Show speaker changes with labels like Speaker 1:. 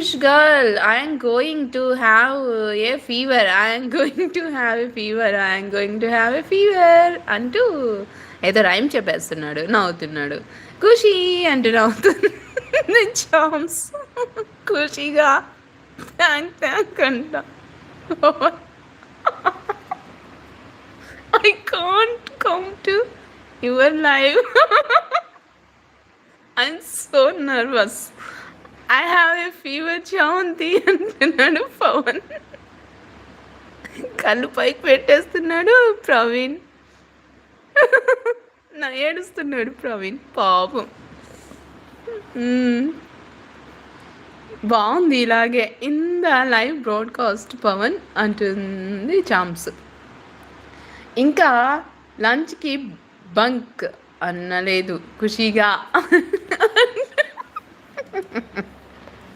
Speaker 1: English girl, I am going to have a fever. I am going to have a fever. I am going to have a fever అంటూ ఏదో rhyme చెప్పేస్తున్నాడు, నవ్వుతున్నాడు. ఖుషి అంటూ నవ్వుతుంది charms. ఖుషిగా thank thank అంట. I can't come to your live. I'm so nervous. I have a fever, చాంతి అంటున్నాడు పవన్. కళ్ళు పైకి పెట్టేస్తున్నాడు ప్రవీణ్. నా ఏడుస్తున్నాడు ప్రవీణ్ పాపం. బాగుంది ఇలాగే in the live broadcast Pawan అంటుంది చామ్స్. ఇంకా లంచ్కి బంక్ అనలేదు ఖుషిగా